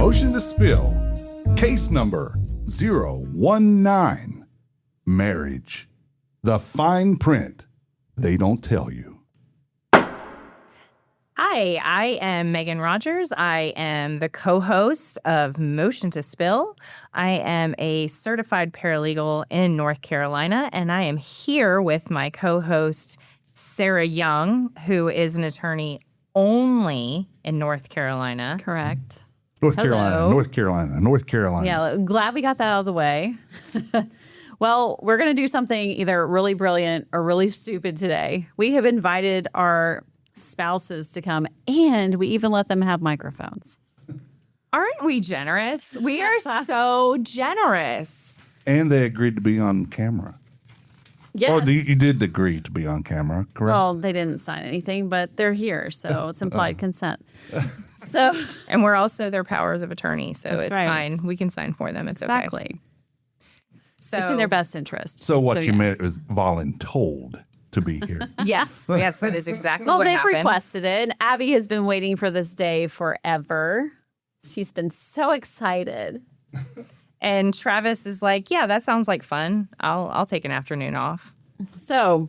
Motion to Spill, case number 019. Marriage. The fine print they don't tell you. Hi, I am Meghan Rogers. I am the co-host of Motion to Spill. I am a certified paralegal in North Carolina, and I am here with my co-host, Sarah Young, who is an attorney only in North Carolina. Correct. North Hello. Carolina. Yeah, glad we got that out of the way. Well, we're going to do something either really brilliant or really stupid today. We have invited our spouses to come, and we even let them have microphones. Aren't we generous? We are so generous. And they agreed to be on camera. Yes. Oh, you did agree to be on camera, correct? Well, they didn't sign anything, but they're here, so it's implied consent. So, And we're also their powers of attorney, so That's it's right. fine. We can sign for them. It's exactly. okay. So It's in their best interest. So what you yes. meant was voluntold to be here. Yes, that is exactly Well, what they've happened. requested it. Abby has been waiting for this day forever. She's been so excited. And Travis is like, "Yeah, that sounds like fun. I'll take an afternoon off." So,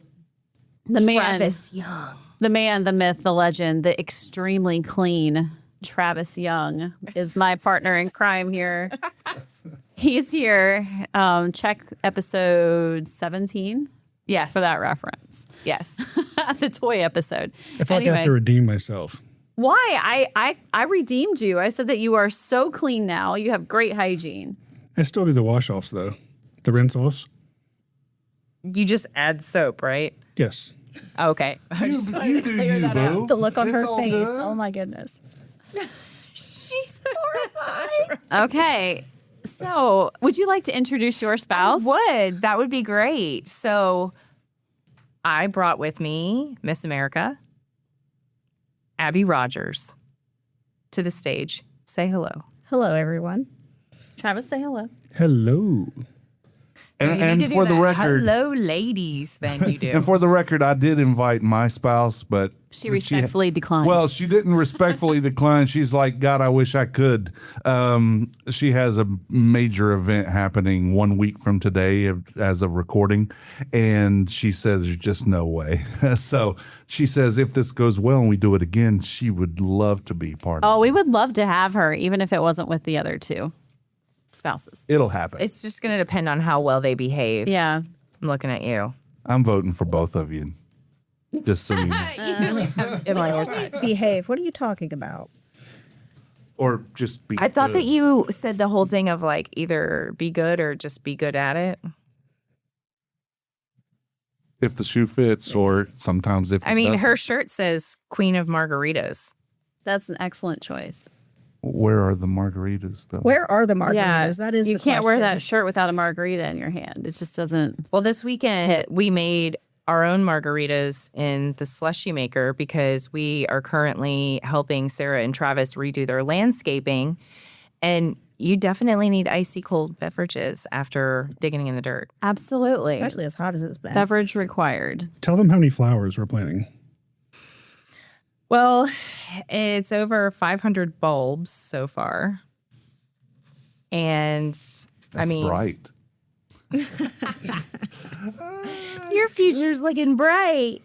the man, Travis Young. the man, the myth, the legend, the extremely clean Travis Young is my partner in crime here. He's here. Check episode 17 Yes, for that reference. Yes. The toy episode. I feel like I have to redeem myself. Why? I redeemed you. I said that you are so clean now. You have great hygiene. I still do the wash-offs, though. The rinse-offs. You just add soap, right? Yes. Okay. You do you, boo. The look on It's her all face. good. Oh my goodness. She's horrified. Okay. So, would you like to introduce your spouse? That would be great. So, I brought with me Miss America, Abby Rogers, to the stage. Say hello. Hello, everyone. Travis, say hello. Hello. You And need to do for the that record, hello, ladies. Then you do. and for the record, I did invite my spouse, but She respectfully declined. Well, she didn't respectfully decline. She's like, God, I wish I could. She has a major event happening 1 week from today as of recording, and she says there's just no way. So she says if this goes well and we do it again, she would love to be part of it. Oh, we would love to have her, even if it wasn't with the other two spouses. It'll happen. It's just going to depend on how well they behave. Yeah. I'm looking at you. I'm voting for both of you. Just so you know. You at least have Tim on your side. Behave. What are you talking about? Or just be I thought good. that you said the whole thing of like either be good or just be good at it. If the shoe fits, or sometimes if I it mean, doesn't. her shirt says Queen of Margaritas. That's an excellent choice. Where are the margaritas, though? Where are the margaritas? Yeah. That is You the can't wear question. that shirt without a margarita in your hand. It just doesn't. Well, this weekend we made our own margaritas in the slushy maker because we are currently helping Sarah and Travis redo their landscaping. And you definitely need icy cold beverages after digging in the dirt. Absolutely. Especially as hot as it's been. Beverage required. Tell them how many flowers we're planting. Well, it's over 500 bulbs so far. And I That's mean, bright. your future's looking bright.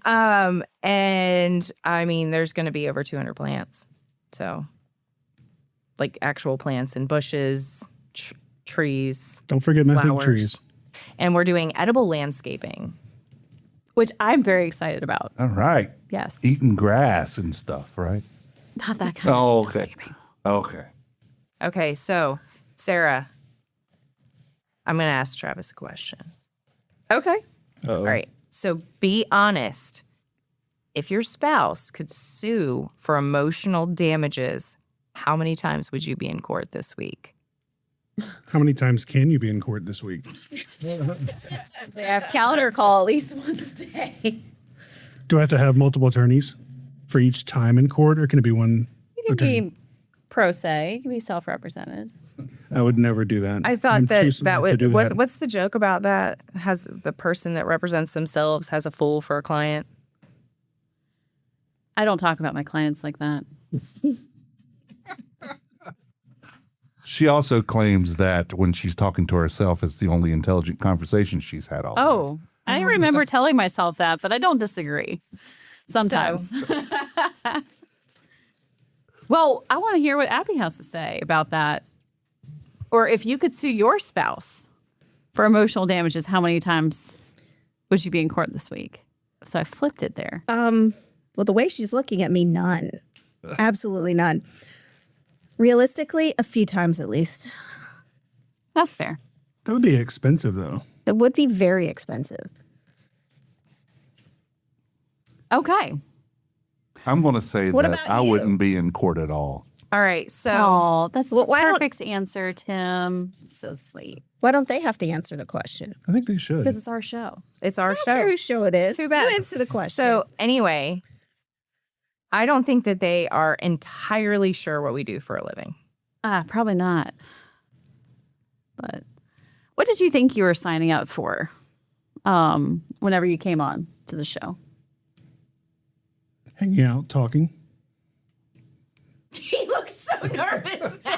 And I mean, there's going to be over 200 plants. So, like actual plants and bushes, trees, Don't forget my fig flowers. trees. And we're doing edible landscaping. Which I'm very excited about. All right. Yes. Eating grass and stuff, right? Not that kind Oh, of okay. landscaping. Okay. Okay, so Sarah, I'm going to ask Travis a question. Okay. Uh-oh. All right. So be honest. If your spouse could sue for emotional damages, how many times would you be in court this week? How many times can you be in court this week? They have calendar call at least once a day. Do I have to have multiple attorneys for each time in court, or can it be one You can attorney? be pro se. You can be self-represented. I would never do that. I thought I'm that too smart that to was do that. what's the joke about that? Has the person that represents themselves has a fool for a client? I don't talk about my clients like that. She also claims that when she's talking to herself, it's the only intelligent conversation she's had all day. Oh, I remember telling myself that, but I don't disagree. Sometimes. Well, I want to hear what Abby has to say about that. Or if you could sue your spouse for emotional damages, how many times would you be in court this week? So I flipped it there. Well, the way she's looking at me, none. Absolutely none. Realistically, a few times at least. That's fair. That would be expensive, though. It would be very expensive. Okay. I'm going to say What that about I you? wouldn't be in court at all. All right. So Oh, that's Well, the why don't- perfect answer, Tim. so sweet. Why don't they have to answer the question? I think they should. Because it's our show. It's our I don't care show. whose show it is. Too bad. You answer the question. So anyway, I don't think that they are entirely sure what we do for a living. Probably not. But what did you think you were signing up for whenever you came on to the show? Hanging out, talking. He looks so nervous now.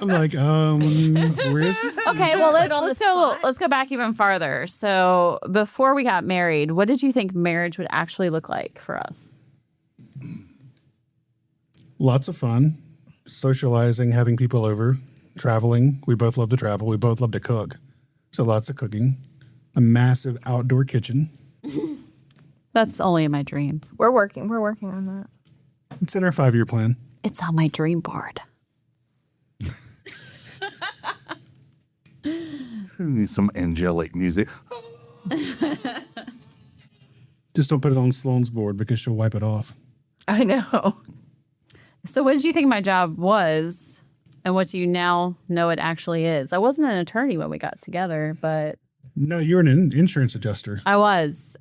I'm like, where is this? Okay, well Put on the let's go back even farther. So before we got married, what did you think marriage would actually look like for us? Lots of fun, socializing, having people over, traveling. We both love to travel. We both love to cook. So lots of cooking. A massive outdoor kitchen. That's only in my dreams. We're working on that. It's in our 5-year plan. It's on my dream board. We need some angelic music. Just don't put it on Sloane's board because she'll wipe it off. I know. So what did you think my job was and what do you now know it actually is? I wasn't an attorney when we got together, but No, you're an insurance adjuster. I was.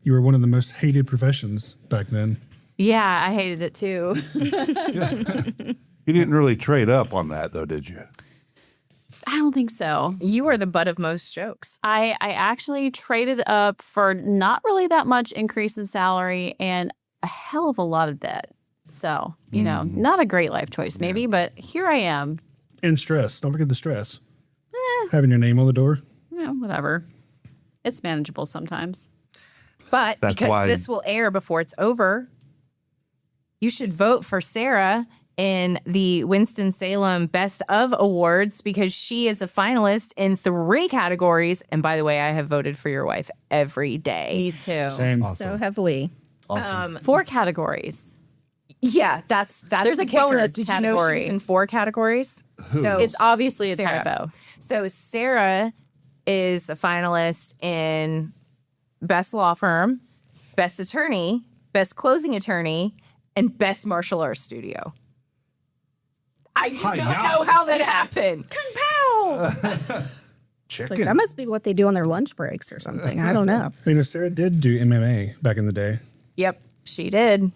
You were one of the most hated professions back then. Yeah, I hated it too. You didn't really trade up on that, though, did you? I don't think so. You are the butt of most jokes. I actually traded up for not really that much increase in salary and a hell of a lot of debt. So, not a great life choice maybe, but here I am. And stress. Don't forget the stress. Having your name on the door. Whatever. It's manageable sometimes. But That's because why- this will air before it's over, you should vote for Sarah in the Winston-Salem Best of Awards because she is a finalist in 3 categories. And by the way, I have voted for your wife every day. Me too. Same. so have we. Awesome. 4 categories. Yeah, that's There's the a kicker. bonus Did you know she category. was in 4 categories? So It's obviously a Sarah. typo. So Sarah is a finalist in Best Law Firm, Best Attorney, Best Closing Attorney, and Best Martial Arts Studio. I do not know how that happened. Kung Pao! It's like, that must be what they do on their lunch breaks or something. I don't know. Sarah did do MMA back in the day. Yep, she did.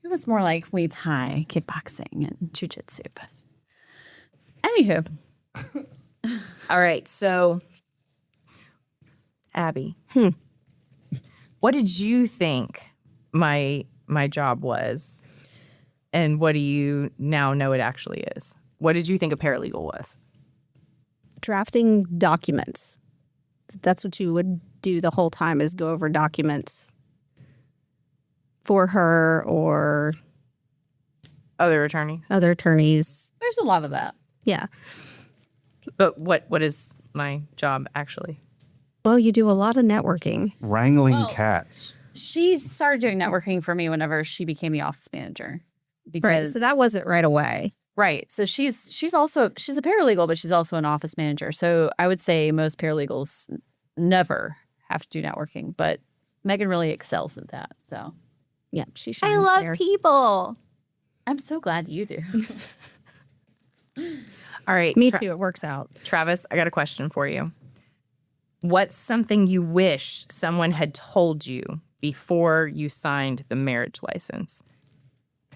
It was more like Muay Thai, kickboxing, and jujitsu. But anywho, All right, so Abby, what did you think my job was, and what do you now know it actually is? What did you think a paralegal was? Drafting documents. That's what you would do the whole time is go over documents for her or Other attorneys, other attorneys. there's a lot of that. Yeah. but what is my job actually? Well, you do a lot of networking. Wrangling cats. She started doing networking for me whenever she became the office manager. Because, Right. So that wasn't right away. right. So she's a paralegal, but she's also an office manager. So I would say most paralegals never have to do networking, but Meghan really excels at that. So Yeah. She shines there. people. I'm so glad you do. All right, Me too. It works out. Travis, I got a question for you. What's something you wish someone had told you before you signed the marriage license?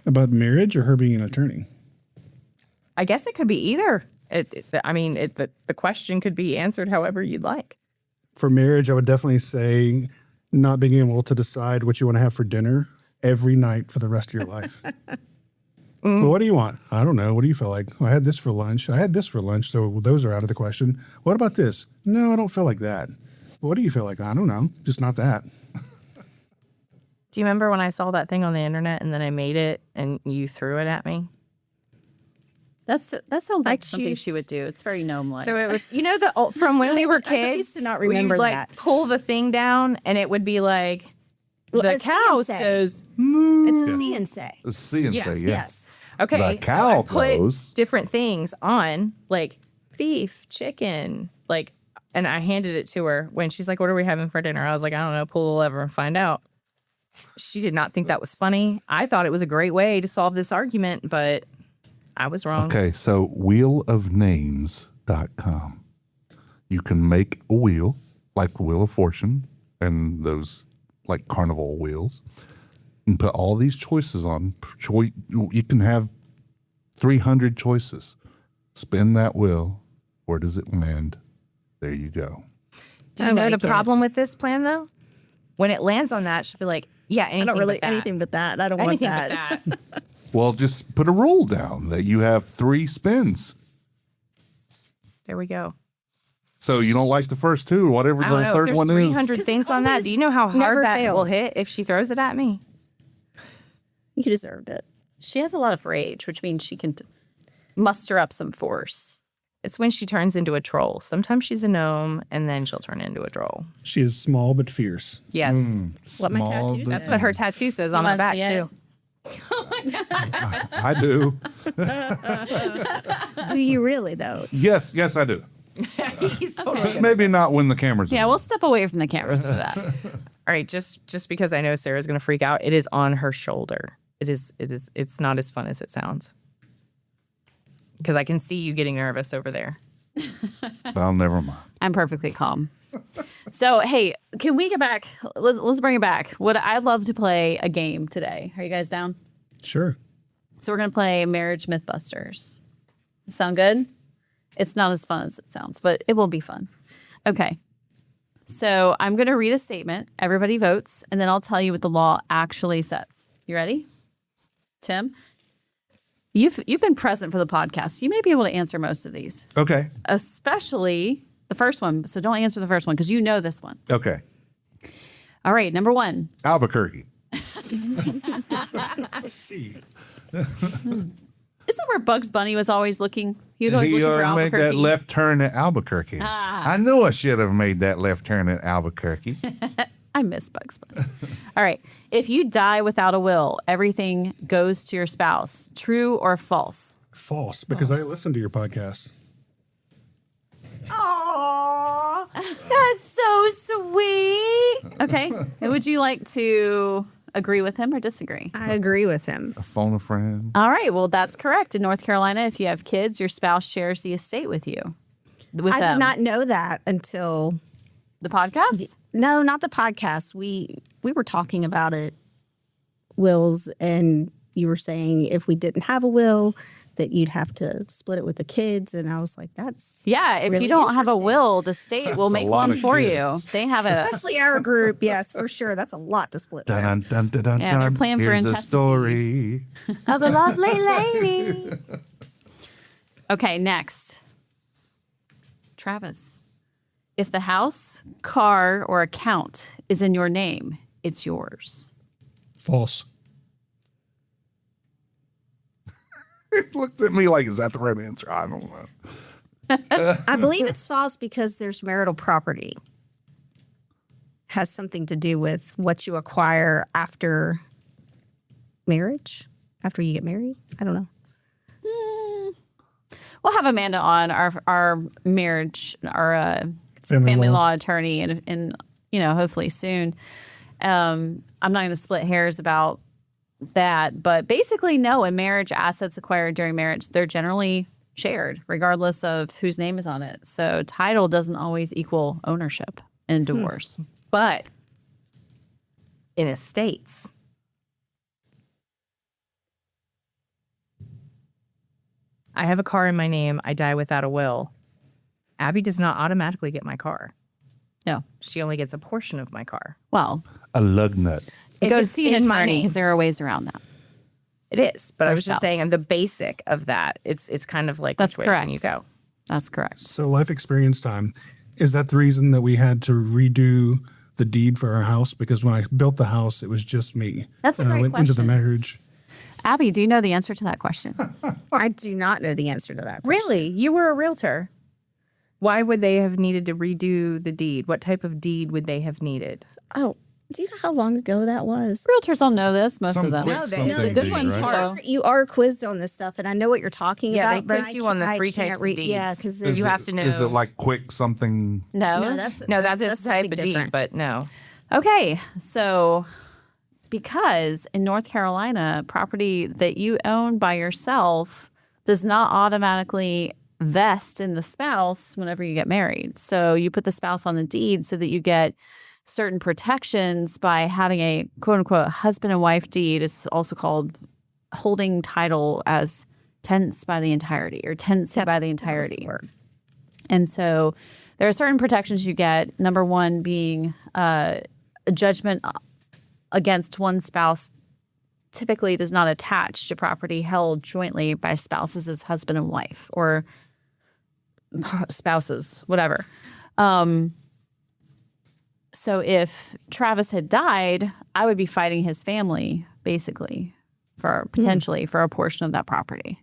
About marriage or her being an attorney? I guess it could be either. The question could be answered however you'd like. For marriage, I would definitely say not being able to decide what you want to have for dinner every night for the rest of your life. Well, what do you want? I don't know. What do you feel like? Well, I had this for lunch. I had this for lunch, so those are out of the question. What about this? No, I don't feel like that. What do you feel like? I don't know. Just not that. Do you remember when I saw that thing on the internet and then I made it and you threw it at me? That sounds like something choose- she would do. It's very gnome-like. So it was, from when we were kids. I used to not where you'd, remember like, that. pull the thing down and it would be like, Well, the a see cow and say. says moo. It's a see and say. See and say, yeah. Yes. Okay, The cow so I put goes. different things on, like beef, chicken, like, and I handed it to her when she's like, "What are we having for dinner?" I was like, "I don't know, pull the lever and find out." She did not think that was funny. I thought it was a great way to solve this argument, but I was wrong. Okay, so wheelofnames.com. You can make a wheel, like the Wheel of Fortune and those like carnival wheels, and put all these choices on. You can have 300 choices. Spin that wheel. Where does it land? There you go. Do you I know like the it. problem with this plan though? When it lands on that, she'll be like, "Yeah, anything I don't really but that. anything but that. I don't anything want but that. that." Well, just put a rule down that you have 3 spins. There we go. So you don't like the first 2, whatever I don't the know if third there's one 300 is. 'Cause things it on that. always Do you know how never hard that will fails. hit if she throws it at me? You deserved it. she has a lot of rage, which means she can muster up some force. It's when she turns into a troll. Sometimes she's a gnome, and then she'll turn into a troll. She is small but fierce. Yes, What my Small tattoo bit. that's says. what her tattoo says on You her wanna back see it? too. I do. Do you really though? Yes, I do. He's totally Maybe not when the camera's Yeah, on. we'll step away from the cameras for that. All right, just because I know Sarah's gonna freak out, it is on her shoulder. It's not as fun as it sounds. Because I can see you getting nervous over there. Well, never mind. I'm perfectly calm. So, hey, can we get back? Let's bring it back. I'd love to play a game today. Are you guys down? Sure. So we're going to play Marriage Mythbusters. Does it sound good? It's not as fun as it sounds, but it will be fun. Okay. So I'm going to read a statement. Everybody votes, and then I'll tell you what the law actually says. You ready? Tim? You've been present for the podcast. You may be able to answer most of these, Okay. especially the first one. So don't answer the first one because you know this one. Okay. All right, number 1. Albuquerque. Let's see. Isn't that where Bugs Bunny was always looking? He was always He looking for made Albuquerque. that left turn at Albuquerque. I knew I should have made that left turn at Albuquerque. I miss Bugs Bunny. All right. If you die without a will, everything goes to your spouse. True or false? False, because I listen to your podcast. Aww, that's so sweet. Okay. And would you like to agree with him or disagree? I agree with him. Phone a friend. All right. Well, that's correct. In North Carolina, if you have kids, your spouse shares the estate with you. With I them. did not know that until The podcast? no, not the podcast. We were talking about it, wills, and you were saying if we didn't have a will, that you'd have to split it with the kids, and I was like, that's Yeah. If really you don't have a interesting. will, the state will That's a make lot one of for kids. you. They have a. especially our group. Yes, for sure. That's a lot to split with. Dun, dun, dun, dun, Yeah, they're dun. playing for Here's a intestacy. story. Of a lovely lady. Okay, next. Travis. If the house, car, or account is in your name, it's yours. False. It looked at me like, is that the right answer? I don't know. I believe it's false because there's marital property. Has something to do with what you acquire after marriage, after you get married. I don't know. We'll have Amanda on our marriage, our family law attorney, and hopefully soon. I'm not going to split hairs about that, but basically, no. In marriage, assets acquired during marriage, they're generally shared, regardless of whose name is on it. So title doesn't always equal ownership in divorce. But in estates, I have a car in my name. I die without a will. Abby does not automatically get my car. No, She only gets a portion of my car. well, A lug nut. go it's see an in my attorney name. because there are ways around that. It is, but I Per was just spouse. saying, on the basic of that, it's kind of like That's which way can correct. you go. That's correct. So life experience time. Is that the reason that we had to redo the deed for our house? Because when I built the house, it was just me. That's a and I great went into the question. marriage. Abby, do you know the answer to that question? I do not know the answer to that. question. Really, you were a realtor. Why would they have needed to redo the deed? What type of deed would they have needed? Oh, do you know how long ago that was? Realtors don't know this, most Some of them. quick No, they- something no, the good deed, ones right? are. You are quizzed on this stuff, and I know what you're talking Yeah, about. they but quiz I you on the can't- I 3 can't types of read- deeds. Yeah, because You have to know. Is it like quick something? No. No, that's No, that is the type something of deed, different. but no. Okay, so because in North Carolina, property that you own by yourself does not automatically vest in the spouse whenever you get married. So you put the spouse on the deed so that you get certain protections by having a quote unquote husband and wife deed. Is also called holding title as tenants by the entirety or tenancy by the That was entirety. word. And so there are certain protections you get. Number one being a judgment against one spouse typically does not attach to property held jointly by spouses as husband and wife or spouses, whatever. So if Travis had died, I would be fighting his family basically for potentially for a portion of that property.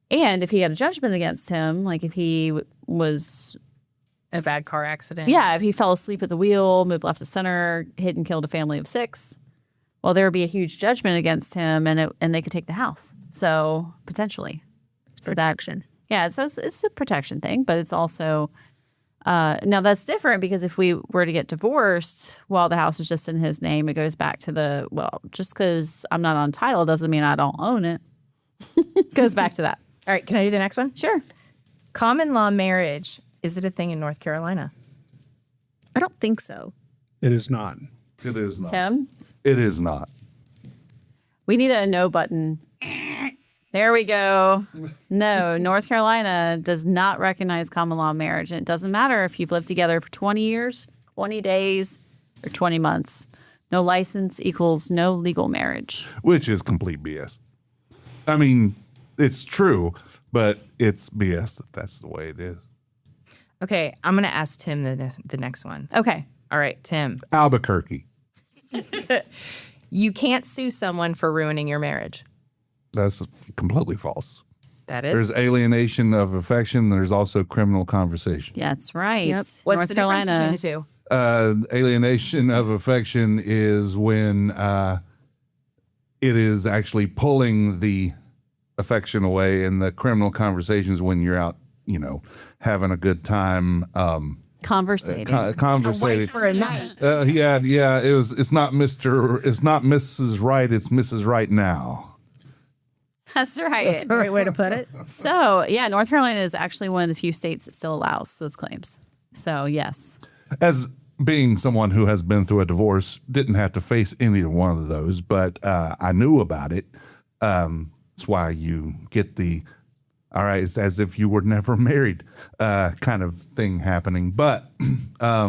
And if he had a judgment against him, like if he was A bad car accident. yeah, if he fell asleep at the wheel, moved left of center, hit and killed a family of 6, well, there would be a huge judgment against him, and they could take the house. So potentially, so Protection. yeah, so it's a protection thing, but it's also now that's different because if we were to get divorced while the house is just in his name, it goes back to the just because I'm not on title doesn't mean I don't own it. Goes back to that. All right, can I do the next one? Sure. Common law marriage. Is it a thing in North Carolina? I don't think so. It is not. It is not. Tim, It is not. we need a no button. There we go. No, North Carolina does not recognize common law marriage. And it doesn't matter if you've lived together for 20 years, 20 days, or 20 months. No license equals no legal marriage. Which is complete BS. I mean, it's true, but it's BS that that's the way it is. Okay, I'm going to ask Tim the next one. Okay. All right, Tim. Albuquerque. You can't sue someone for ruining your marriage. That's completely false. That is. There's alienation of affection. There's also criminal conversation. Yeah, that's right. Yep. What's North the Carolina. difference between the two? Alienation of affection is when it is actually pulling the affection away, and the criminal conversation is when you're out, having a good time, Conversating. conversating. For a night. Yeah. It's not Mrs. Right. It's Mrs. Right now. That's right. Great way to put it. So, yeah, North Carolina is actually one of the few states that still allows those claims. So, yes. As being someone who has been through a divorce, didn't have to face any one of those, but I knew about it. That's why you get all right, it's as if you were never married kind of thing happening. But I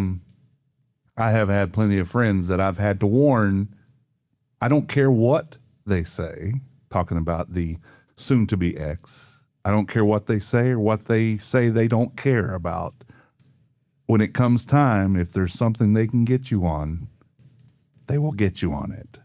have had plenty of friends that I've had to warn. I don't care what they say, talking about the soon-to-be ex. I don't care what they say or what they say they don't care about. When it comes time, if there's something they can get you on, they will get you on it.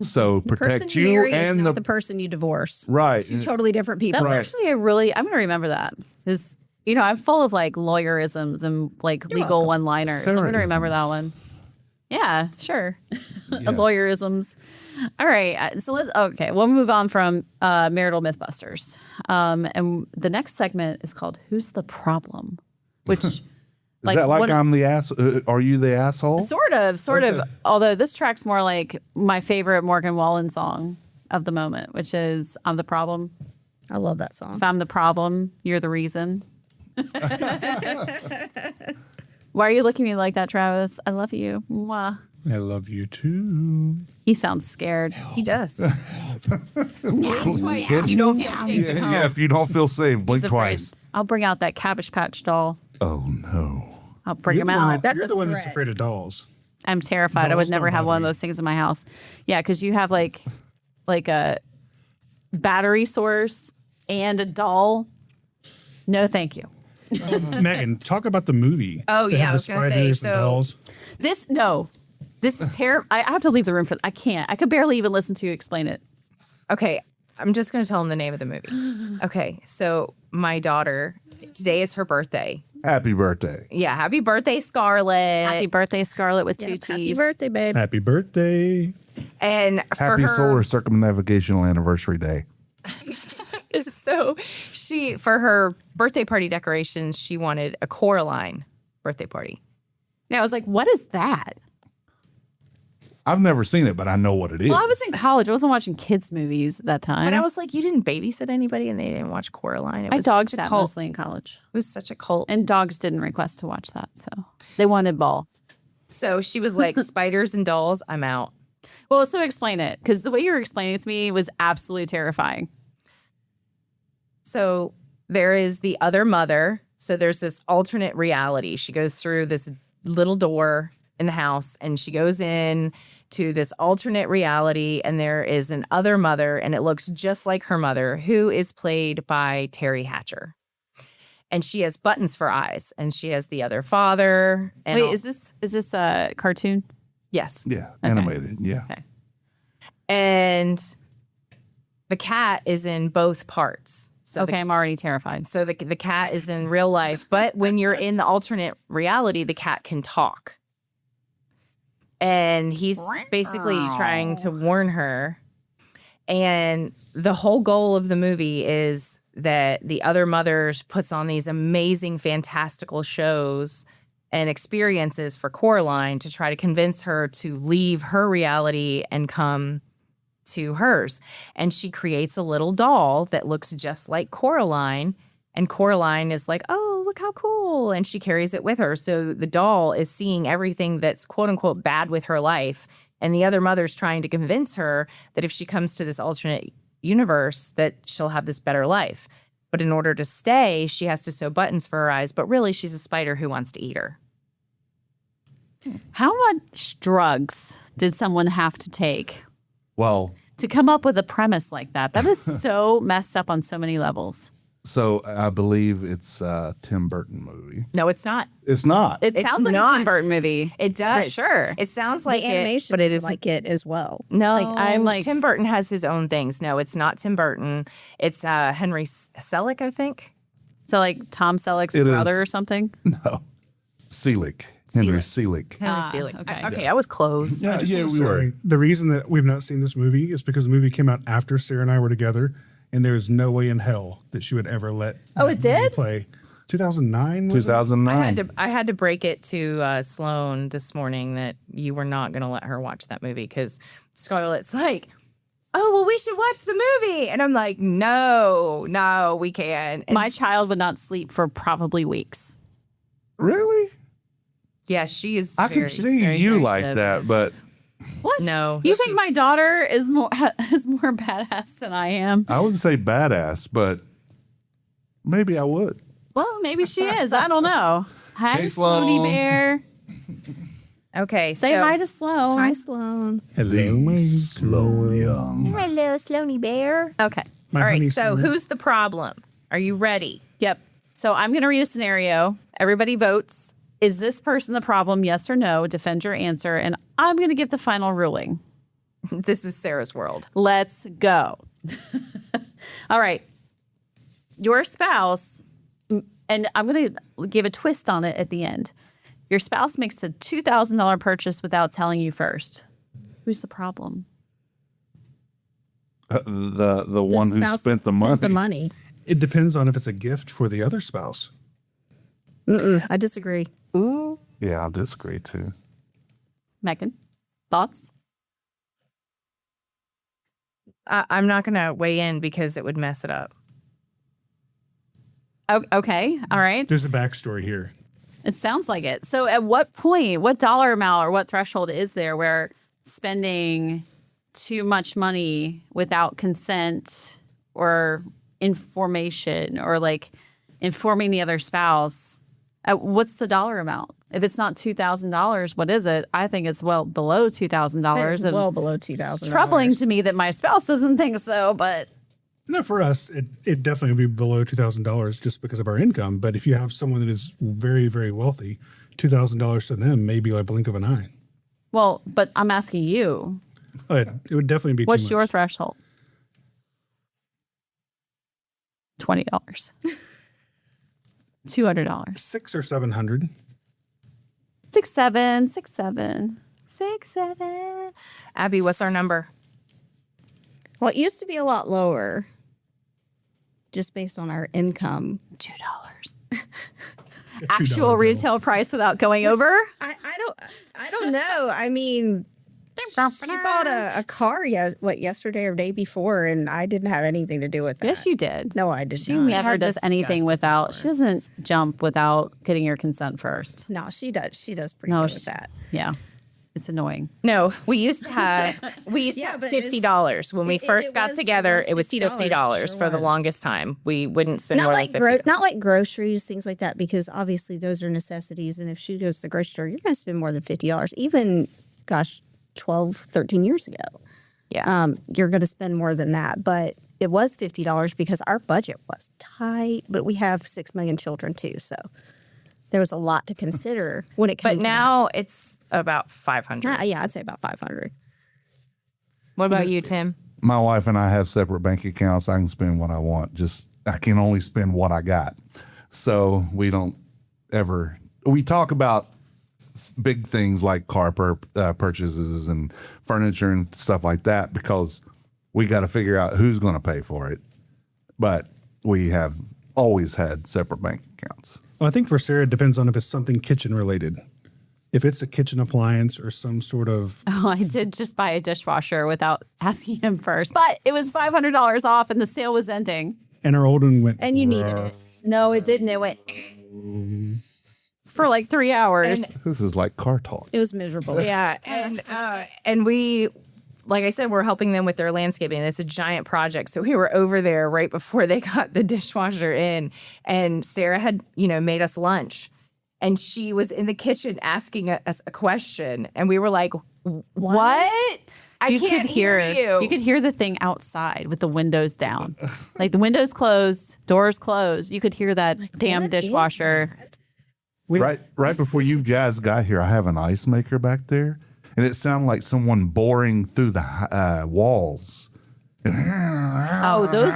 So Person protect you you marry is and not the person you divorce. right. Two totally different people. That's actually I'm going to remember that. Because, I'm full of like lawyerisms and like legal welcome. one liners. I'm going to remember that Sarah-isms. one. Yeah, sure. Lawyerisms. All right. So we'll move on from marital mythbusters. And the next segment is called Who's the Problem? Which Is that like I'm the ass? Are you the asshole? Sort of. Although this track's more like my favorite Morgan Wallen song of the moment, which is I'm the problem. I love that song. If I'm the problem, you're the reason. Why are you looking at me like that, Travis? I love you. Mwah. I love you too. He sounds scared. He does. Kid? You don't feel safe at home. Yeah, if you don't feel safe, blink He's afraid. twice. I'll bring out that Cabbage Patch doll. Oh no. I'll bring You're him the one out. that- That's you're a the one that's threat. afraid of dolls. I'm terrified. I would Dolls never don't have bother one of me. those things in my house. Yeah, because you have like a battery source, and a doll. No, thank you. Megan, talk about the movie. Oh, They yeah, have I the was gonna say, spiders and so- dolls. This is terrible. I have to leave the room for. I can't. I could barely even listen to you explain it. Okay, I'm just going to tell him the name of the movie. Okay, so my daughter, today is her birthday. Happy birthday. Yeah, happy birthday, Scarlett. Happy birthday, Scarlett, with two Yep, T's. happy birthday, babe. Happy birthday. And for Happy her, Solar Circumnavigational Anniversary Day. so she, for her birthday party decorations, she wanted a Coraline birthday party. Yeah, I was like, what is that? I've never seen it, but I know what it is. Well, I was in college. I wasn't watching kids' movies at that time. But I was like, you didn't babysit anybody and they didn't watch Coraline. It My was dog such a sat cult. mostly in college. It was such a cult. And dogs didn't request to watch that. So they wanted ball. So she was like, spiders and dolls, I'm out. Well, so explain it. Because the way you were explaining it to me was absolutely terrifying. So there is the other mother. So there's this alternate reality. She goes through this little door in the house and she goes in to this alternate reality. And there is an other mother and it looks just like her mother, who is played by Terry Hatcher. And she has buttons for eyes and she has the other father. And Wait, is this a cartoon? yes. Yeah, animated. Yeah. And the cat is in both parts. So Okay, I'm already terrified. So the cat is in real life, but when you're in the alternate reality, the cat can talk. And he's basically trying to warn her. And the whole goal of the movie is that the other mother puts on these amazing, fantastical shows and experiences for Coraline to try to convince her to leave her reality and come to hers. And she creates a little doll that looks just like Coraline. And Coraline is like, oh, look how cool. And she carries it with her. So the doll is seeing everything that's quote unquote bad with her life. And the other mother's trying to convince her that if she comes to this alternate universe, that she'll have this better life. But in order to stay, she has to sew buttons for her eyes. But really, she's a spider who wants to eat her. How much drugs did someone have to take Well, to come up with a premise like that? That is so messed up on so many levels. so I believe it's a Tim Burton movie. No, it's not. It's not. It It's sounds like a not. Tim Burton movie. It does. For sure. It sounds The like it, animation but it is is like it as well. No, I'm like- Tim Burton has his own things. No, it's not Tim Burton. It's Henry Selick, I think. So like Tom Selleck's It brother is. or something. No. Selick. Henry Selick. Henry Ah, Selick. okay. Okay, I was close. Yeah, yeah, we were. Sorry. The reason that we've not seen this movie is because the movie came out after Sarah and I were together, and there is no way in hell that she would ever let Oh, it that movie did? play. 2009? was it? 2009. I had to break it to Sloan this morning that you were not going to let her watch that movie because Scarlett's like, oh, well, we should watch the movie. And I'm like, no, we can't. And My child would not sleep for probably weeks. Really? yeah, she is I very, could see very you like sensitive. that, but What? No, You think my daughter is more badass than I am? I wouldn't say badass, but maybe I would. Well, maybe she is. I don't know. Hi, Hey, Sloany Sloan. Bear. Okay, Say so hi to Sloan. Hi, Sloan. Hello, my Slow young. hello, Sloany Bear. Okay. my All right, honey so Sloan. who's the problem? Are you ready? Yep. So I'm going to read a scenario. Everybody votes. Is this person the problem? Yes or no? Defend your answer. And I'm going to give the final ruling. This is Sarah's world. Let's go. All right. Your spouse, and I'm going to give a twist on it at the end. Your spouse makes a $2,000 purchase without telling you first. Who's the problem? The one who spouse spent the money. The money. It depends on if it's a gift for the other spouse. I disagree. Yeah, I'll disagree too. Megan, thoughts? I'm not going to weigh in because it would mess it up. Okay. All right. There's a backstory here. It sounds like it. So at what point, what dollar amount or what threshold is there where spending too much money without consent or information or like informing the other spouse? What's the dollar amount? If it's not $2,000, what is it? I think it's well below $2,000. It's and well below $2,000. it's troubling to me that my spouse doesn't think so, but No, for us, it definitely would be below $2,000 just because of our income. But if you have someone that is very, very wealthy, $2,000 to them may be like a blink of an eye. Well, but I'm asking you, Oh, it would definitely be what's too your much. threshold? $20. $200. 600 or 700. 6, 7, 6, 7. 6, 7. Abby, what's our number? Well, it used to be a lot lower just based on our income. $2. $2 Actual bill. retail price without going over? I don't know. I mean, she bought a car yesterday or day before, and I didn't have anything to do with that. Yes, you did. No, I did She not. never had does anything discussed it without. before. She doesn't jump without getting your consent first. No, she does. She does pretty No, good she- with that. Yeah, it's annoying. No, we used to have Yeah, but $50 when we it first got was- together. it It was was $50 sure for the was. longest time. We wouldn't spend Not more like than $50. not like groceries, things like that, because obviously those are necessities. And if she goes to the grocery store, you're going to spend more than $50. Even, gosh, 12, 13 years ago. Yeah. You're going to spend more than that. But it was $50 because our budget was tight. But we have 6 million children too, so there was a lot to consider when it came But to now it's about 500. that. Yeah, I'd say about 500. What about you, Tim? My wife and I have separate bank accounts. I can spend what I want. Just I can only spend what I got. So we don't ever. We talk about big things like car purchases and furniture and stuff like that because we got to figure out who's going to pay for it. But we have always had separate bank accounts. Well, I think for Sarah, it depends on if it's something kitchen related. If it's a kitchen appliance or some sort of, Oh, I did just buy a dishwasher without asking him first, but it was $500 off and the sale was ending. and our old one went, And you needed it. No, it didn't. It went for like 3 hours. This is like car talk. It was miserable. Yeah, and we, like I said, we're helping them with their landscaping. It's a giant project, so we were over there right before they got the dishwasher in, and Sarah had made us lunch, and she was in the kitchen asking us a question, and we were like, "What? I can't hear you." You could hear the thing outside with the windows down. Like the windows closed, doors closed. You could hear that damn What is dishwasher. that? Right before you guys got here, I have an ice maker back there, and it sounded like someone boring through the walls. Oh, those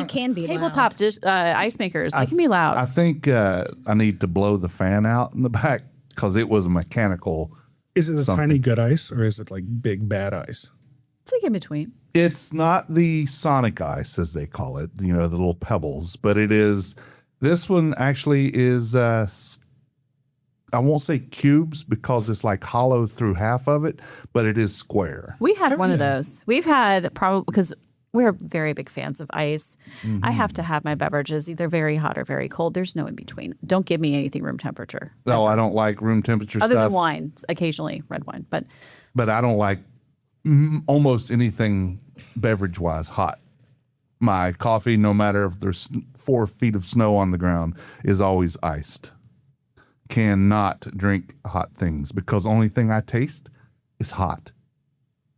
It can be tabletop ice makers. They can be loud. I think I need to blow the fan out in the back because it was mechanical. is it a something. tiny good ice or is it like big bad ice? It's like in between. It's not the sonic ice as they call it, the little pebbles, but it is. This one actually is. I won't say cubes because it's like hollow through half of it, but it is square. We had one of those. We've had probably because we're very big fans of ice. I have to have my beverages either very hot or very cold. There's no in between. Don't give me anything room temperature. No, I don't like room temperature Other stuff, than wine, occasionally red wine. But but I don't like almost anything beverage wise hot. My coffee, no matter if there's 4 feet of snow on the ground, is always iced. Cannot drink hot things because the only thing I taste is hot.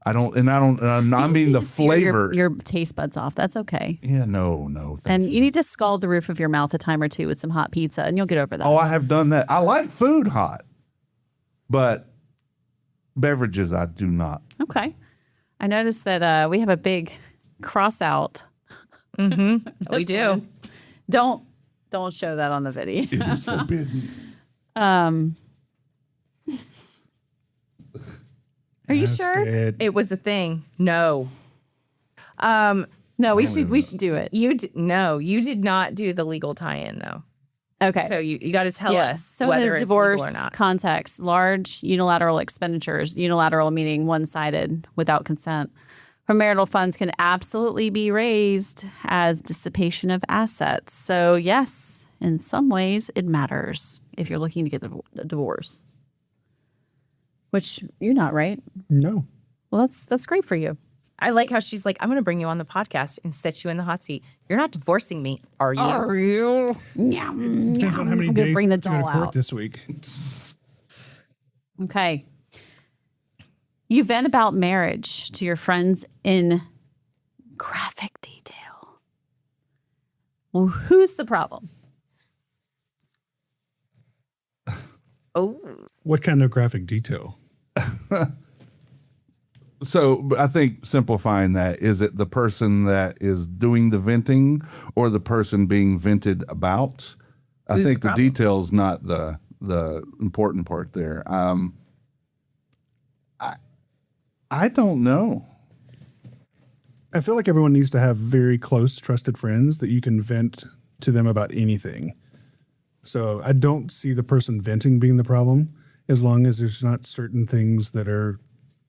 I mean the flavor. Your taste buds off. That's okay. Yeah, no. Thank And you. you need to scald the roof of your mouth a time or two with some hot pizza, and you'll get over that. Oh, I have done that. I like food hot, but beverages I do not. Okay. I noticed that we have a big cross out. We do. Don't show that on the video. It is forbidden. Are you That's sure? good. It was a thing. No. No, we should do it. You did not do the legal tie-in though. Okay. So you got to tell us So whether in a it's divorce legal or not. context, large unilateral expenditures, unilateral meaning one-sided without consent, from marital funds can absolutely be raised as dissipation of assets. So yes, in some ways it matters if you're looking to get a divorce. Which you're not, right? No. Well, that's great for you. I like how she's like, I'm going to bring you on the podcast and set you in the hot seat. You're not divorcing me, are you? Depends on how many I'm gonna days bring the to go to doll court out. this week. Okay. You vent about marriage to your friends in graphic detail. Well, who's the problem? Oh, What kind of graphic detail? So I think simplifying that, is it the person that is doing the venting or the person being vented about? I Who's think the the problem? detail's not the important part there. I don't know. I feel like everyone needs to have very close, trusted friends that you can vent to them about anything. So I don't see the person venting being the problem as long as there's not certain things that are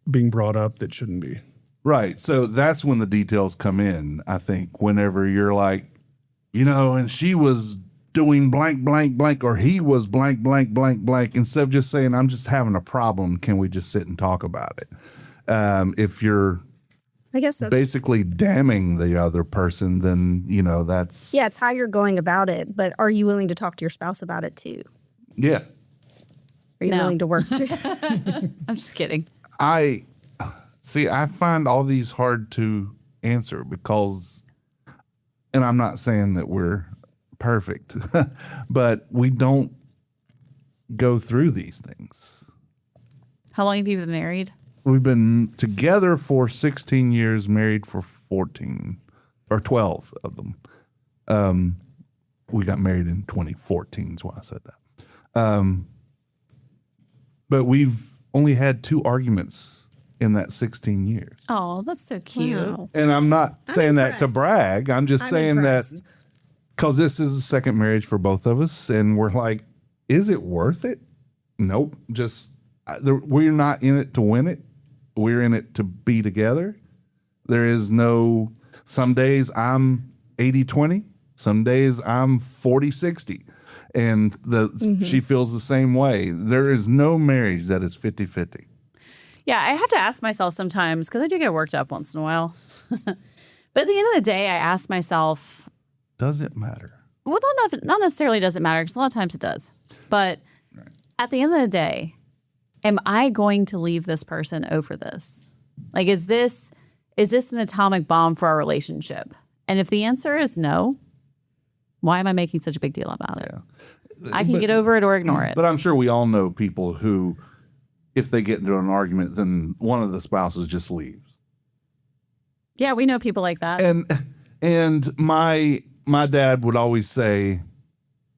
being brought up that shouldn't be. Right. So that's when the details come in, I think, whenever you're like, and she was doing blank, blank, blank, or he was blank, blank, blank, blank, instead of just saying, I'm just having a problem. Can we just sit and talk about it? If you're I guess that's basically damning the other person, then, that's. yeah, it's how you're going about it. But are you willing to talk to your spouse about it too? Yeah. Are you No. willing to work through? I'm just kidding. I find all these hard to answer because, and I'm not saying that we're perfect, but we don't go through these things. How long have you been married? We've been together for 16 years, married for 14 or 12 of them. We got married in 2014 is why I said that. But we've only had 2 arguments in that 16 years. Oh, that's so cute. Wow. And I'm not saying that to impressed. brag. I'm just I'm saying impressed. that because this is a second marriage for both of us. And we're like, is it worth it? Nope. We're not in it to win it. We're in it to be together. There is no, some days I'm 80-20. Some days I'm 40-60. And she feels the same way. There is no marriage that is 50-50. Yeah, I have to ask myself sometimes because I do get worked up once in a while. But at the end of the day, I ask myself, Does it matter? well, not necessarily does it matter because a lot of times it does. But at the end of the day, am I going to leave this person over this? Like, is this an atomic bomb for our relationship? And if the answer is no, why am I making such a big deal about it? I can get over it or ignore it. But I'm sure we all know people who, if they get into an argument, then one of the spouses just leaves. Yeah, we know people like that. And my dad would always say,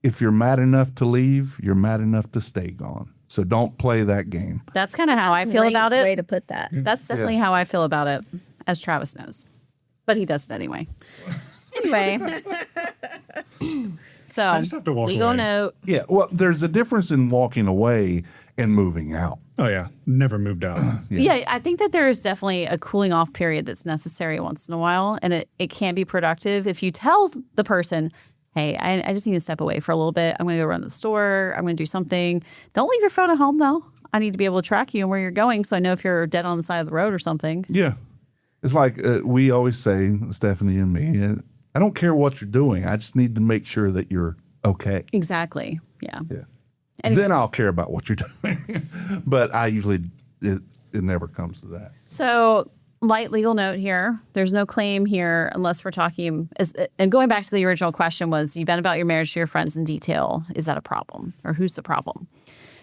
if you're mad enough to leave, you're mad enough to stay gone. So don't play that game. That's kind of how I feel Great about way it. to put that. That's definitely how I feel about it, as Travis knows. But he does it anyway. Anyway. So, I just have to walk legal away. note. Yeah, well, there's a difference in walking away and moving out. Oh yeah, never moved out. yeah, I think that there is definitely a cooling off period that's necessary once in a while. And it can be productive if you tell the person, hey, I just need to step away for a little bit. I'm going to go run to the store. I'm going to do something. Don't leave your phone at home, though. I need to be able to track you and where you're going so I know if you're dead on the side of the road or something. Yeah. It's like we always say, Stephanie and me, I don't care what you're doing. I just need to make sure that you're okay. Exactly. Yeah. Yeah. Anyway. Then I'll care about what you're doing. But I usually, it never comes to that. So, light legal note here. There's no claim here unless we're talking. And going back to the original question was, you vent about your marriage to your friends in detail. Is that a problem? Or who's the problem?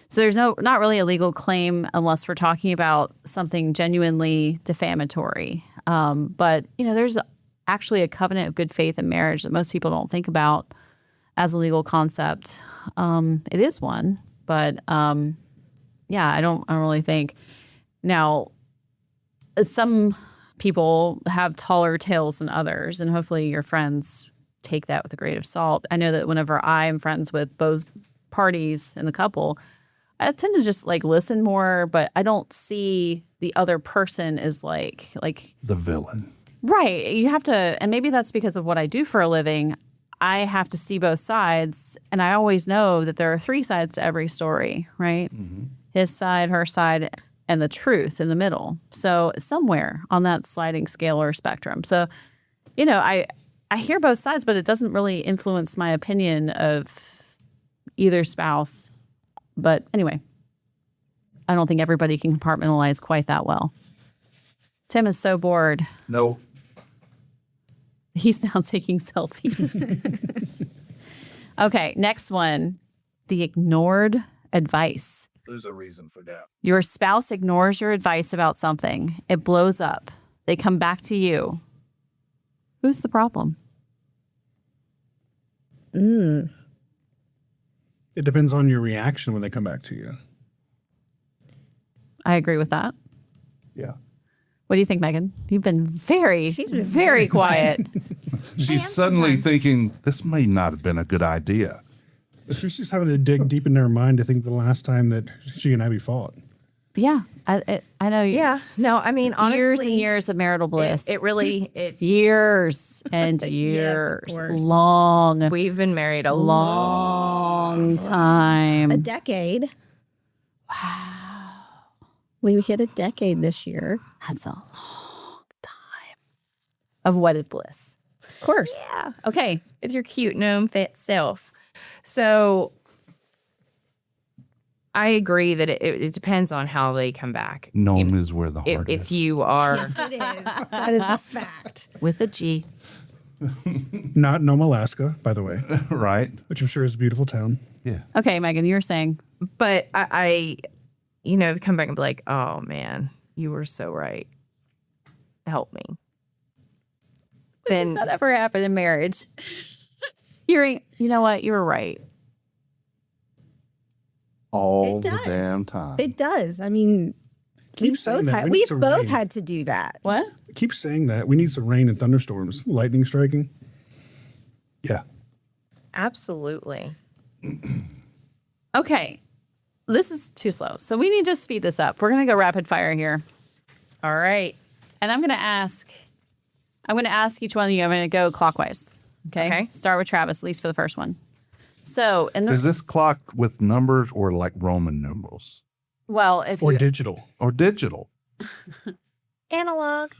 So there's not really a legal claim unless we're talking about something genuinely defamatory. But, there's actually a covenant of good faith in marriage that most people don't think about as a legal concept. It is one, but I don't really think. Now, some people have taller tales than others, and hopefully your friends take that with a grain of salt. I know that whenever I'm friends with both parties in the couple, I tend to just listen more, but I don't see the other person as like The villain. right. You have to, and maybe that's because of what I do for a living. I have to see both sides, and I always know that there are 3 sides to every story, right? Mm-hmm. His side, her side, and the truth in the middle. So somewhere on that sliding scale or spectrum. So, I hear both sides, but it doesn't really influence my opinion of either spouse. But anyway, I don't think everybody can compartmentalize quite that well. Tim is so bored. No. He's now taking selfies. Okay, next one. The ignored advice. There's a reason for that. Your spouse ignores your advice about something. It blows up. They come back to you. Who's the problem? It depends on your reaction when they come back to you. I agree with that. Yeah. What do you think, Megan? You've been very, She's been very quiet. She's suddenly thinking, this may not have been a good idea. She's just having to dig deep in her mind to think the last time that she and Abby fought. Yeah, I know. Yeah. No, I mean, honestly, Years and years of marital bliss. It really, years and Yes, of years. course. Long, we've been married a long. long time. A decade. Wow. We hit a decade this year. That's a long time of wedded bliss. Of course. Yeah. Okay. With your cute gnome fit self. So I agree that it depends on how they come back. Gnome is where the heart If is. you are, Yes, it is. That is a fact. With a G. Not Nome, Alaska, by the way, Right? which I'm sure is a beautiful town. Yeah. Okay, Megan, you were saying. but I come back and be like, oh man, you were so right. Help me. Does that ever happen in marriage? You know what? You were right. All It the does. damn time. It does. I mean, Keep saying that. We need we've some both rain. had to do that. What? Keep saying that. We need some rain and thunderstorms, lightning striking. Yeah. Absolutely. Okay. This is too slow. So we need to speed this up. We're going to go rapid fire here. All right. And I'm going to ask each one of you. I'm going to go clockwise. Okay. Start with Travis, at least for the first one. So, Is this clock with numbers or like Roman numerals if Or you, digital. or digital? Analog.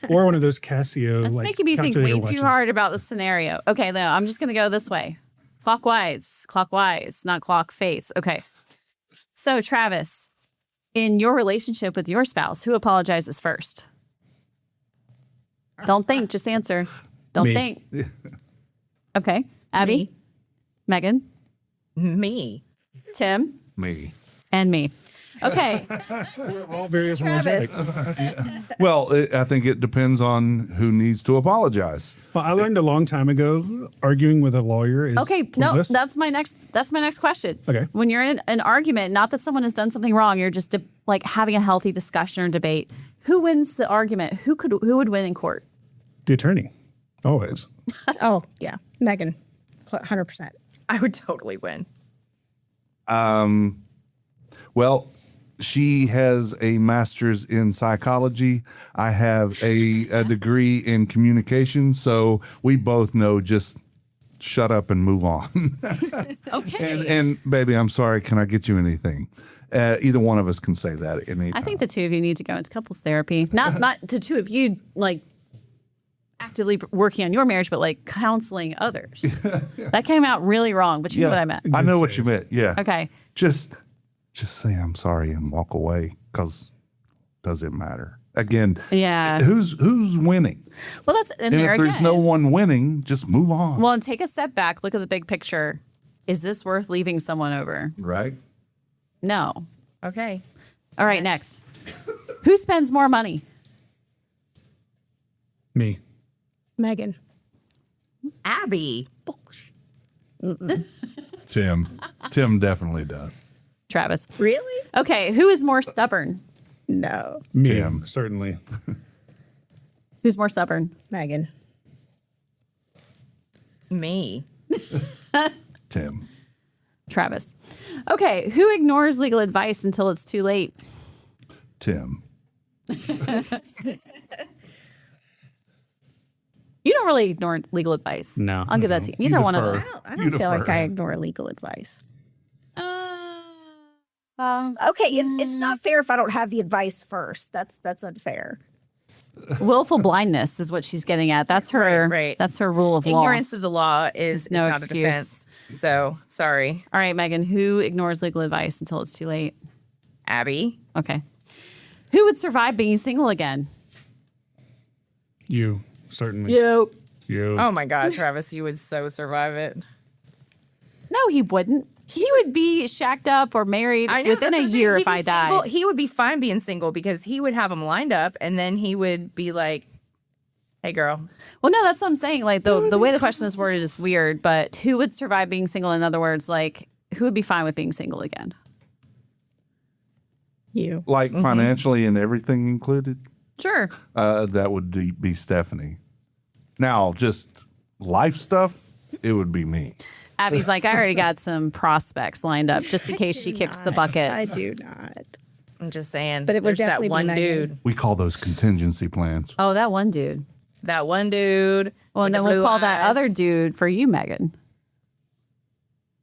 Or one of those Casio. that's like, making me think calculator way watches. too hard about the scenario. Okay, no, I'm just going to go this way. Clockwise, not clock face. Okay. So, Travis, in your relationship with your spouse, who apologizes first? Don't think, just answer. Don't Me. think. Okay. Abby, Me. Megan, Me. Tim, Me. and me. Okay. We're all very Travis. apologetic. Well, I think it depends on who needs to apologize. Well, I learned a long time ago arguing with a lawyer is Okay, no, pointless. that's my next question. Okay. When you're in an argument, not that someone has done something wrong, you're just like having a healthy discussion or debate. Who wins the argument? Who would win in court? the attorney. Always. Oh, yeah. Megan, 100%. I would totally win. Well, she has a master's in psychology. I have a degree in communication. So we both know just shut up and move on. Okay. and baby, I'm sorry. Can I get you anything? Either one of us can say that at any time. I think the two of you need to go into couples therapy. Not the two of you like actively working on your marriage, but like counseling others. That came out really wrong, but you know what I meant. I know Good what you save. meant. Yeah. Okay. Just say I'm sorry and walk away, because does it matter? Again, Yeah. who's winning? Well, that's And and there if there's again. no one winning, just move on. Well, and take a step back. Look at the big picture. Is this worth leaving someone over? Right? No. Okay. All right, next. Who spends more money? Me. Megan. Abby. Tim. Tim definitely does. Travis. Really? Okay, who is more stubborn? No. Me, Tim. certainly. Who's more stubborn? Megan. Me. Tim. Travis. Okay, who ignores legal advice until it's too late? Tim. You don't really ignore legal advice. No, I'll give that to you. Neither one of defer. us. I don't feel like I ignore legal advice. Okay, it's not fair if I don't have the advice first. That's unfair. Willful blindness is what she's getting at. That's her. Right. That's her rule of law. Ignorance of the law is no not excuse. a defense. So sorry, All right, Megan. Who ignores legal advice until it's too late? Abby. Okay. Who would survive being single again? You. certainly. Yep. You. Oh my God, Travis, you would so survive it. No, he wouldn't. He would be shacked up or married I know, within that's a what I'm saying. year He'd if be I single. died. He would be fine being single because he would have them lined up and then he would be like, hey, girl. Well, no, that's what I'm saying. Like the way the question is worded is weird, but who would survive being single? In other words, like who would be fine with being single again? You. Like financially and everything included. Sure. That would be Stephanie. Now, just life stuff, it would be me. Abby's like, I already got some prospects lined up just in case she kicks the bucket. I do not. I'm just saying. But it would there's definitely that be one Meghan. dude. We call those contingency plans. Oh, that one dude. That one dude. Well, with and the then we'll blue call that eyes. other dude for you, Megan.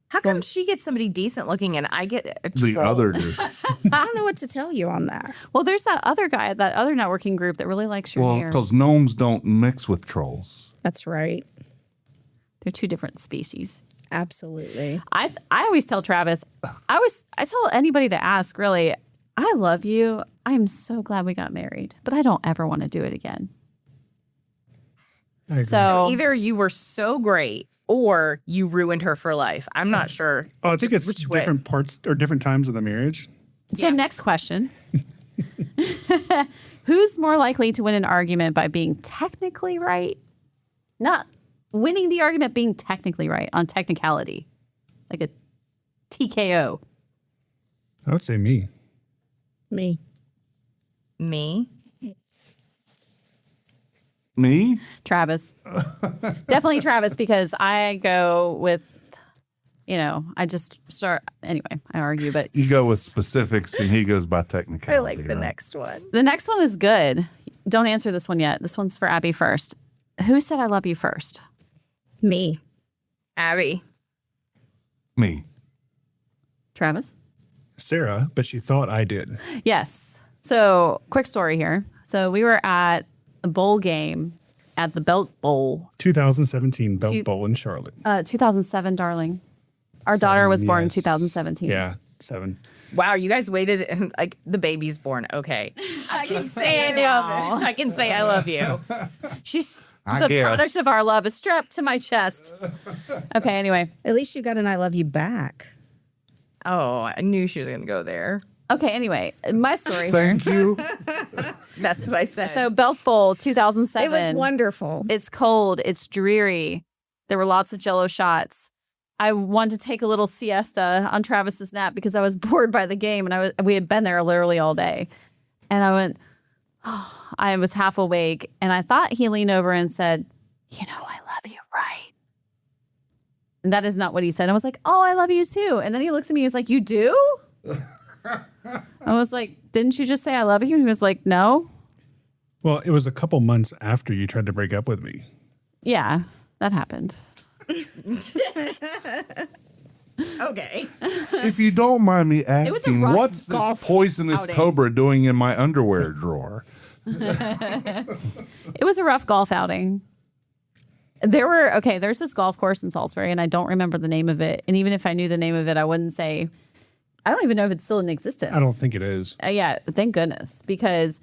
How come she gets somebody decent looking and I get a The troll? other dude. I don't know what to tell you on that. Well, there's that other guy at that other networking group that really likes your Well, hair. because gnomes don't mix with trolls. That's right. They're two different species. Absolutely. I always tell Travis, I tell anybody that asks, really, I love you. I'm so glad we got married, but I don't ever want to do it again. I agree. So Either you were so great or you ruined her for life. I'm not sure. Oh, I think just it's which way. different parts or different times of the marriage. So next question. Who's more likely to win an argument by being technically right? Not winning the argument, being technically right on technicality. Like a TKO. I would say me. Me. Me? Me? Travis. Definitely Travis, because I go with, I just start, anyway, I argue, but You go with specifics and he goes by technicality. I like the right? next one. the next one is good. Don't answer this one yet. This one's for Abby first. Who said I love you first? Me. Abby. Me. Travis? Sarah, but she thought I did. Yes. So, quick story here. So, we were at a bowl game at the Belt Bowl, 2017 Belt Bowl in Charlotte. 2007, darling. Our daughter was born in Yes. 2017. Yeah, 7. Wow, you guys waited and like the baby's born. Okay. I can say I love it. I can say I love you. She's I the guess. product of our love is strapped to my chest. Okay, anyway. At least you got an I love you back. Oh, I knew she was gonna go there. Okay, anyway. My story here. Thank you. That's what I said. So, Belt Bowl 2007. It was wonderful. It's cold. It's dreary. There were lots of Jell-O shots. I wanted to take a little siesta on Travis's nap because I was bored by the game, and we had been there literally all day. And I went, I was half awake, and I thought he leaned over and said, I love you, right? And that is not what he said. I was like, oh, I love you too. And then he looks at me, he's like, you do? I was like, didn't you just say I love you? And he was like, no. Well, it was a couple months after you tried to break up with me. Yeah, that happened. okay. If you don't mind me was a asking, rough what's this golf poisonous outing. cobra doing in my underwear drawer? It was a rough golf outing. There's this golf course in Salisbury, and I don't remember the name of it. And even if I knew the name of it, I wouldn't say, I don't even know if it's still in existence. I don't think it is. Yeah, thank goodness. Because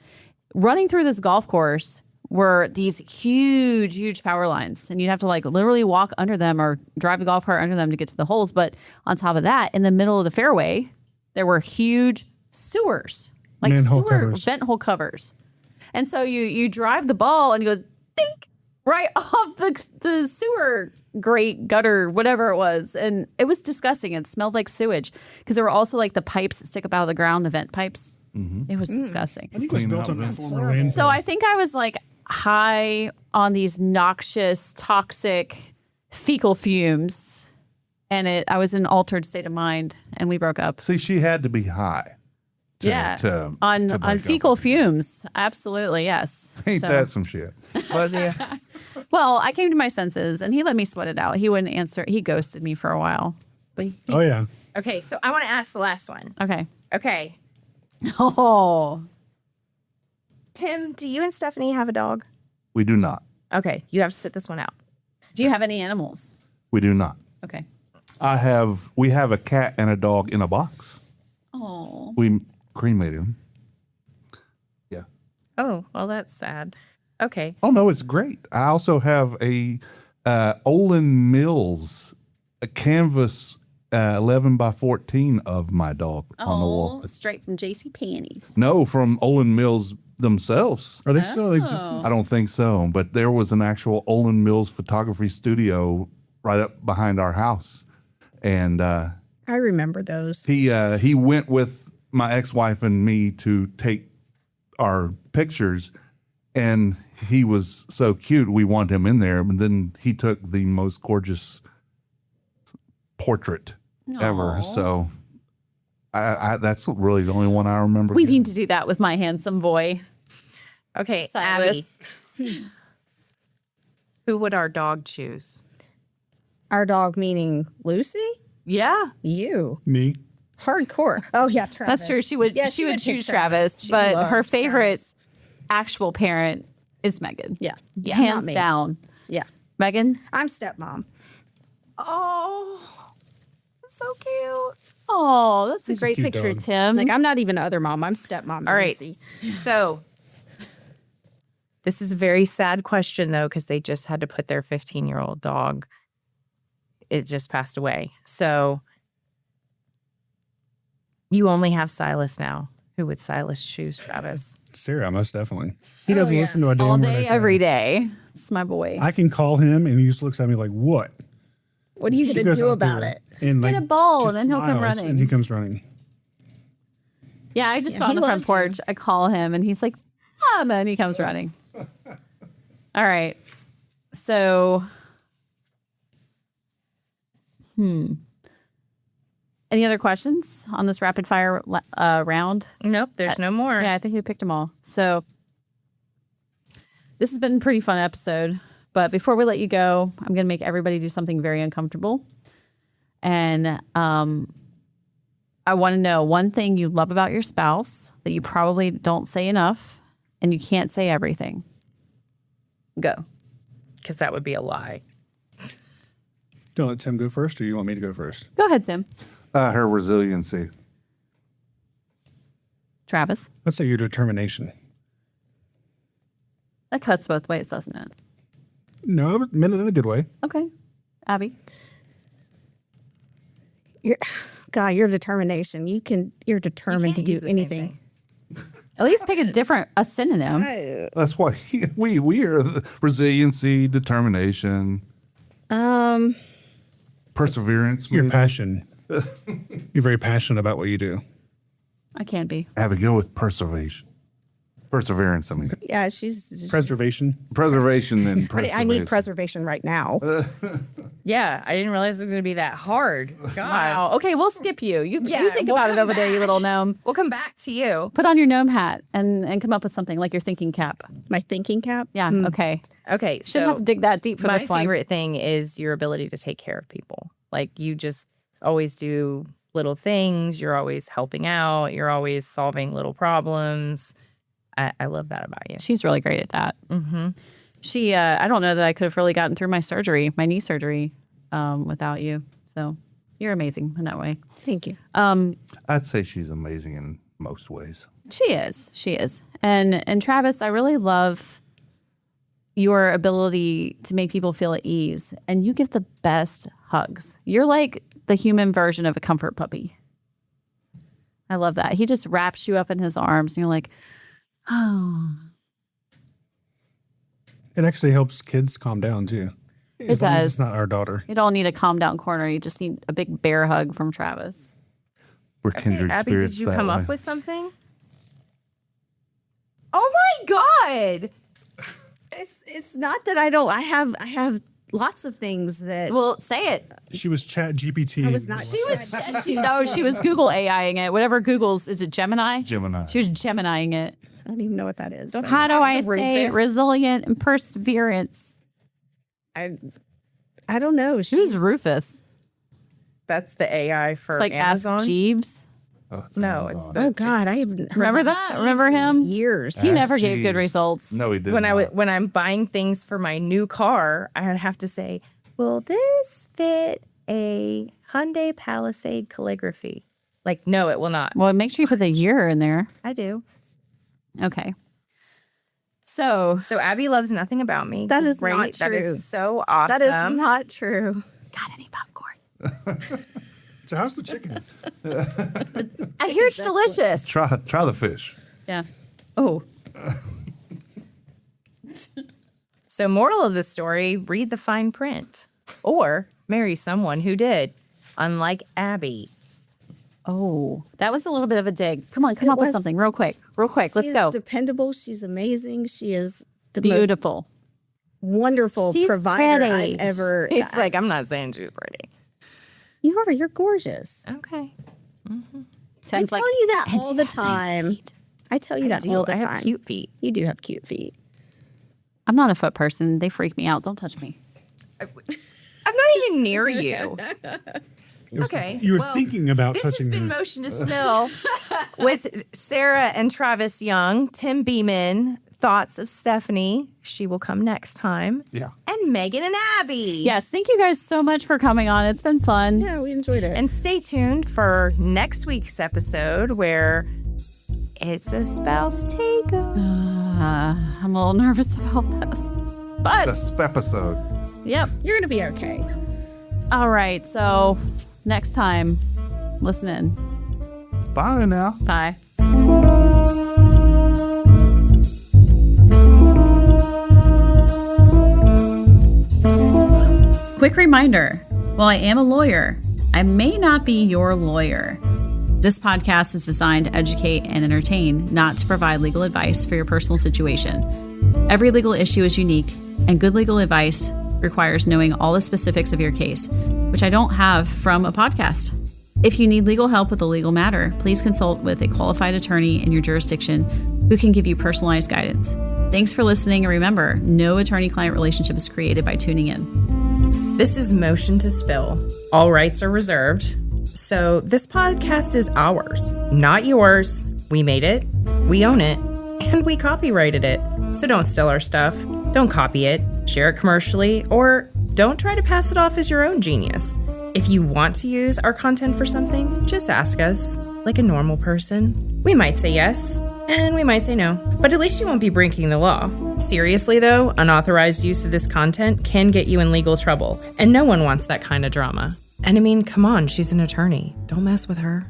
running through this golf course were these huge power lines. And you'd have to literally walk under them or drive a golf cart under them to get to the holes. But on top of that, in the middle of the fairway, there were huge sewers, Manhole covers. vent hole covers. And so you drive the ball and you go, think, right off the sewer grate, gutter, whatever it was. And it was disgusting. It smelled like sewage because there were also the pipes that stick up out of the ground, the vent pipes. It was disgusting. I think it was Clean built out on a vents. former landfill. So I think I was high on these noxious, toxic fecal fumes. And I was in an altered state of mind and we broke up. See, she had to be high. to on break up fecal with you. fumes. Absolutely, yes. Ain't So- that some shit? But yeah. Well, I came to my senses and he let me sweat it out. He wouldn't answer. He ghosted me for a while. But Oh, yeah. Okay, so I want to ask the last one. okay. Okay. Oh, Tim, do you and Stephanie have a dog? We do not. Okay, you have to sit this one out. do you have any animals? We do not. Okay. We have a cat and a dog in a box. Oh, We cremated him. Yeah. Oh, well, that's sad. Okay. Oh no, it's great. I also have a Olin Mills a canvas 11 by 14 of my dog on the wall. Straight from JC Penney's. No, from Olin Mills themselves. Are they still in existence? I don't think so, but there was an actual Olin Mills photography studio right up behind our house, and I remember those. he went with my ex-wife and me to take our pictures, and he was so cute. We want him in there, and then he took the most gorgeous portrait ever. So I that's really the only one I remember. We getting. need to do that with my handsome boy. Okay, Abby. Silas. Who would our dog choose? Our dog meaning Lucy? Yeah. You. Me? Hardcore. Oh yeah, Travis. That's true. She would Yeah, she would pick choose Travis, She but loves her favorite Travis. actual parent is Meghan. Yeah. Not Hands me. down. Yeah. Meghan? I'm stepmom. Oh, so cute. Oh, that's He's a a great cute picture, dog. Tim. Like I'm not even other mom. I'm stepmom. to All right. Lucy. So this is a very sad question, though, because they just had to put their 15-year-old dog. It just passed away. So you only have Silas now. Who would Silas choose, Travis? Sarah, most definitely. He doesn't yeah. listen to a damn All word I day, say. every day. It's my boy. I can call him and he just looks at me like, what? What are you She gonna goes do out about there it? And Get like, a ball, just and then he'll come smiles, running. And he comes running. Yeah, I just Yeah, go on he the front loves you. porch. I call him, and he's like, Mama, and he comes running. All right. So, any other questions on this rapid fire round? Nope, there's no more. Yeah, I think we picked them all. So, this has been a pretty fun episode. But before we let you go, I'm going to make everybody do something very uncomfortable. And I want to know one thing you love about your spouse that you probably don't say enough, and you can't say everything. Go. Because that would be a lie. Do you want to let Tim go first or you want me to go first? Go ahead, Tim. Her resiliency. Travis. Let's say your determination. That cuts both ways, doesn't it? No, but meant it in a good way. Okay. Abby. Your determination. You're determined to can't do use the same anything. At least pick a synonym. That's why we are the resiliency, determination, perseverance. Your maybe. passion. You're very passionate about what you do. I can't be. Have a go with perseveration. Perseverance, I mean. Yeah, she's. Preservation. Preservation and But I need preservation right now. Yeah, I didn't realize it was going to be that hard. God. Wow. Okay, we'll skip you. You think we'll about it come over there, you back. little gnome. We'll come back to you. Put on your gnome hat and come up with something like your thinking cap. My thinking cap. Yeah. Okay. Okay, Shouldn't so have to dig that deep for my this one. favorite thing is your ability to take care of people. Like you just always do little things. You're always helping out. You're always solving little problems. I love that about you. She's really great at that. Mm-hmm. She, I don't know that I could have really gotten through my knee surgery, without you. So you're amazing in that way. Thank you. I'd say she's amazing in most ways. She is. And Travis, I really love your ability to make people feel at ease. And you give the best hugs. You're like the human version of a comfort puppy. I love that. He just wraps you up in his arms and you're like, oh. It actually helps kids calm down too. As long as does. it's not our daughter. You don't need a calm down corner. You just need a big bear hug from Travis. We're kindred Abby, spirits. did you that come way. up with something? Oh my God! It's not that I don't. I have lots of things that. Well, say it. She was Chat GPT. I was not. She was Google AIing it. Whatever Google's, is it Gemini? Gemini. She was Geminiing it. I don't even know what that is. but How do I to say Rufus. resilient and perseverance? I don't know. Who's She's- Rufus? That's the AI for It's like Amazon. Ask Jeeves. Oh, it's No, Amazon. it's the Oh God, I haven't heard Remember about that? Jeeves Remember in him? Years. He Ask never gave good Jeeves. results. No, he didn't. when I'm buying things for my new car, I have to say, "Will this fit a Hyundai Palisade calligraphy?" Like, no, it will not. Well, make sure you put the year in there. I do. Okay. So So Abby loves nothing about me. That is Great. not That true. is so awesome. That is not true. got any popcorn? So how's the chicken? I hear it's delicious. Try the fish. Yeah. Oh, So moral of the story, read the fine print. Or marry someone who did. Unlike Abby. oh, that was a little bit of a dig. Come on, come It up with was- something real quick. Let's She's go. dependable. She's amazing. She is the most Beautiful. wonderful She's provider pretty. I've ever. He's like, I'm not saying she's pretty. You are. You're gorgeous. Okay. I Sounds tell like you that and all she the has nice time. feet. I tell you that all the I time. have cute feet. You do have cute feet. I'm not a foot person. They freak me out. Don't touch me. I'm not even near you. Okay. You were well, thinking about This touching has been me. Motion to Spill with Sarah and Travis Young, Tim Beeman, thoughts of Stephanie. She will come next time. Yeah. And Megan and Abby. Yes, thank you guys so much for coming on. It's been fun. Yeah, we enjoyed it. And stay tuned for next week's episode where it's a spouse takeover. I'm a little nervous about this. But It's a episode. Yep. You're gonna be okay. All right. So next time, listen in. Bye now. Bye. Quick reminder, while I am a lawyer, I may not be your lawyer. This podcast is designed to educate and entertain, not to provide legal advice for your personal situation. Every legal issue is unique, and good legal advice requires knowing all the specifics of your case, which I don't have from a podcast. If you need legal help with a legal matter, please consult with a qualified attorney in your jurisdiction who can give you personalized guidance. Thanks for listening, and remember, no attorney-client relationship is created by tuning in. this is Motion to Spill. All rights are reserved. So this podcast is ours, not yours. We made it, we own it, and we copyrighted it. So don't steal our stuff, don't copy it, share it commercially, or don't try to pass it off as your own genius. If you want to use our content for something, just ask us, like a normal person. We might say yes, and we might say no, but at least you won't be breaking the law. Seriously though, unauthorized use of this content can get you in legal trouble, and no one wants that kind of drama. And I mean, come on, she's an attorney. Don't mess with her.